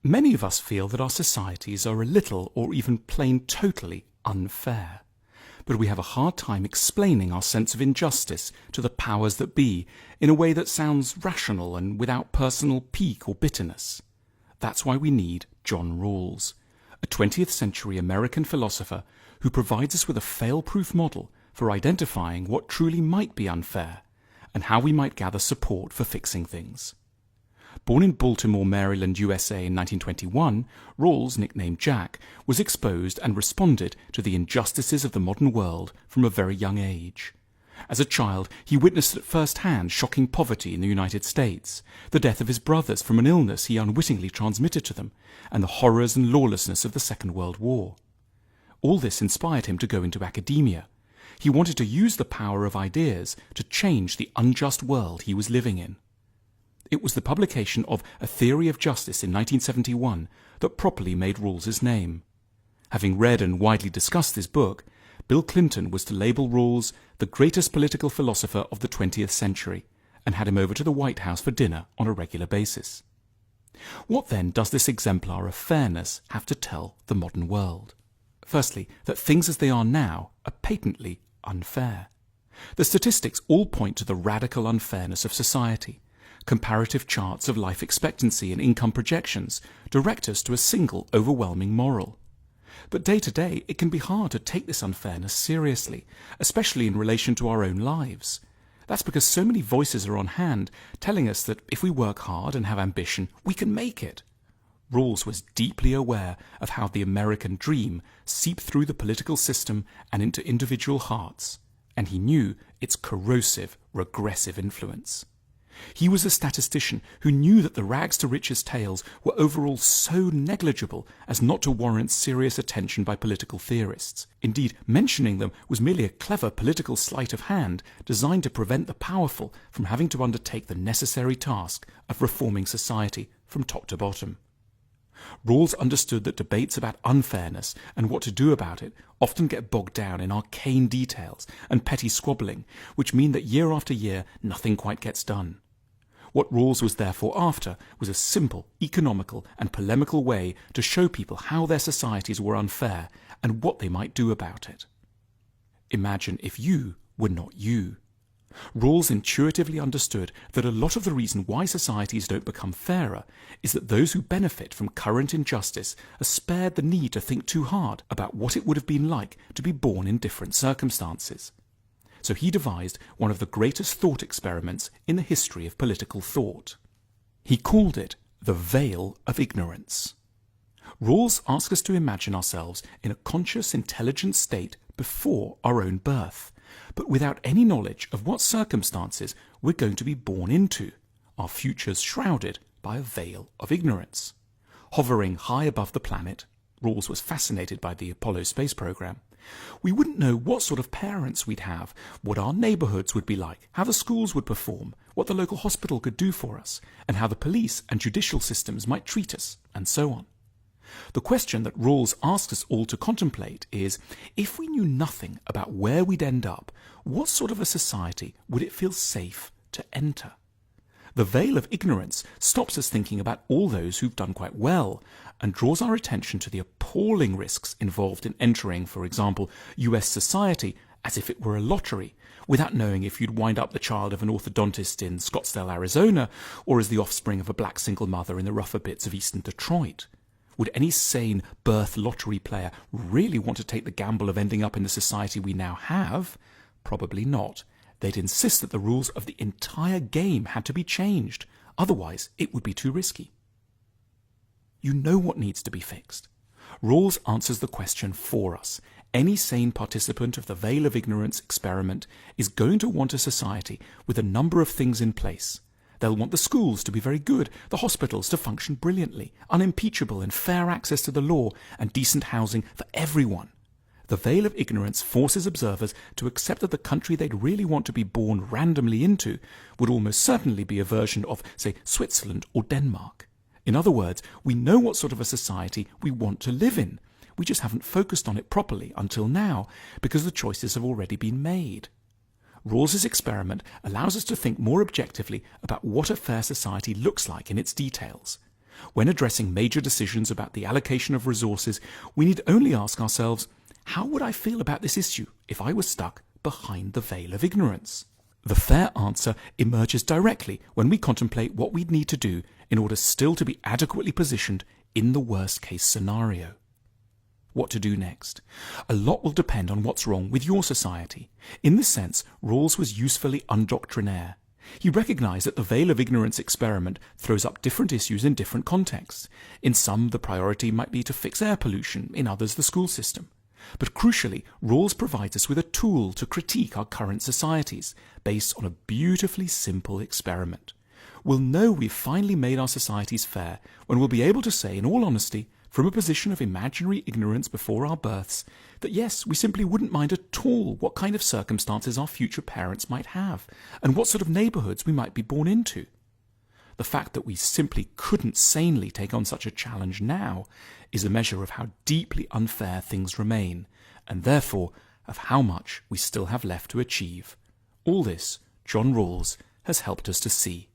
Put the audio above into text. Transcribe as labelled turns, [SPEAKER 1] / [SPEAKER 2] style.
[SPEAKER 1] Many of us feel that our societies are a little or even plain totally unfair. But we have a hard time explaining our sense of injustice to the powers that be in a way that sounds rational and without personal pique or bitterness. That's why we need John Rawls, a 20th century American philosopher who provides us with a fail-proof model for identifying what truly might be unfair and how we might gather support for fixing things. Born in Baltimore, Maryland, USA in 1921, Rawls, nicknamed Jack, was exposed and responded to the injustices of the modern world from a very young age. As a child, he witnessed at first hand shocking poverty in the United States, the death of his brothers from an illness he unwittingly transmitted to them, and the horrors and lawlessness of the Second World War. All this inspired him to go into academia. He wanted to use the power of ideas to change the unjust world he was living in. It was the publication of A Theory of Justice in 1971 that properly made Rawls's name. Having read and widely discussed this book, Bill Clinton was to label Rawls the greatest political philosopher of the 20th century and had him over to the White House for dinner on a regular basis. What then does this exemplar of fairness have to tell the modern world? Firstly, that things as they are now are patently unfair. The statistics all point to the radical unfairness of society. Comparative charts of life expectancy and income projections direct us to a single overwhelming moral. But day to day, it can be hard to take this unfairness seriously, especially in relation to our own lives. That's because so many voices are on hand, telling us that if we work hard and have ambition, we can make it. Rawls was deeply aware of how the American dream seeped through the political system and into individual hearts, and he knew its corrosive, regressive influence. He was a statistician who knew that the rags to riches tales were overall so negligible as not to warrant serious attention by political theorists. Indeed, mentioning them was merely a clever political sleight of hand designed to prevent the powerful from having to undertake the necessary task of reforming society from top to bottom. Rawls understood that debates about unfairness and what to do about it often get bogged down in arcane details and petty squabbling, which mean that year after year nothing quite gets done. What Rawls was therefore after was a simple, economical and polemical way to show people how their societies were unfair and what they might do about it. Imagine if you were not you. Rawls intuitively understood that a lot of the reason why societies don't become fairer is that those who benefit from current injustice are spared the need to think too hard about what it would have been like to be born in different circumstances. So he devised one of the greatest thought experiments in the history of political thought. He called it the veil of ignorance. Rawls asks us to imagine ourselves in a conscious, intelligent state before our own birth, but without any knowledge of what circumstances we're going to be born into, our futures shrouded by a veil of ignorance. Hovering high above the planet, Rawls was fascinated by the Apollo space program. We wouldn't know what sort of parents we'd have, what our neighbourhoods would be like, how the schools would perform, what the local hospital could do for us, and how the police and judicial systems might treat us, and so on. The question that Rawls asks us all to contemplate is, if we knew nothing about where we'd end up, what sort of a society would it feel safe to enter? The veil of ignorance stops us thinking about all those who've done quite well and draws our attention to the appalling risks involved in entering, for example, US society as if it were a lottery, without knowing if you'd wind up the child of an orthodontist in Scottsdale, Arizona, or as the offspring of a black single mother in the rougher bits of eastern Detroit. Would any sane birth lottery player really want to take the gamble of ending up in the society we now have? Probably not. They'd insist that the rules of the entire game had to be changed. Otherwise, it would be too risky. You know what needs to be fixed. Rawls answers the question for us. Any sane participant of the Veil of Ignorance experiment is going to want a society with a number of things in place. They'll want the schools to be very good, the hospitals to function brilliantly, unimpeachable and fair access to the law, and decent housing for everyone. The Veil of Ignorance forces observers to accept that the country they'd really want to be born randomly into would almost certainly be a version of, say, Switzerland or Denmark. In other words, we know what sort of a society we want to live in. We just haven't focused on it properly until now because the choices have already been made. Rawls's experiment allows us to think more objectively about what a fair society looks like in its details. When addressing major decisions about the allocation of resources, we need only ask ourselves, how would I feel about this issue if I was stuck behind the veil of ignorance? The fair answer emerges directly when we contemplate what we'd need to do in order still to be adequately positioned in the worst-case scenario. What to do next? A lot will depend on what's wrong with your society. In this sense, Rawls was usefully undoctrinaire. He recognized that the veil of ignorance experiment throws up different issues in different contexts. In some, the priority might be to fix air pollution, in others, the school system. But crucially, Rawls provides us with a tool to critique our current societies, based on a beautifully simple experiment. We'll know we've finally made our societies fair when we'll be able to say, in all honesty, from a position of imaginary ignorance before our births, that yes, we simply wouldn't mind at all what kind of circumstances our future parents might have, and what sort of neighbourhoods we might be born into. The fact that we simply couldn't sanely take on such a challenge now is a measure of how deeply unfair things remain, and therefore of how much we still have left to achieve. All this, John Rawls has helped us to see.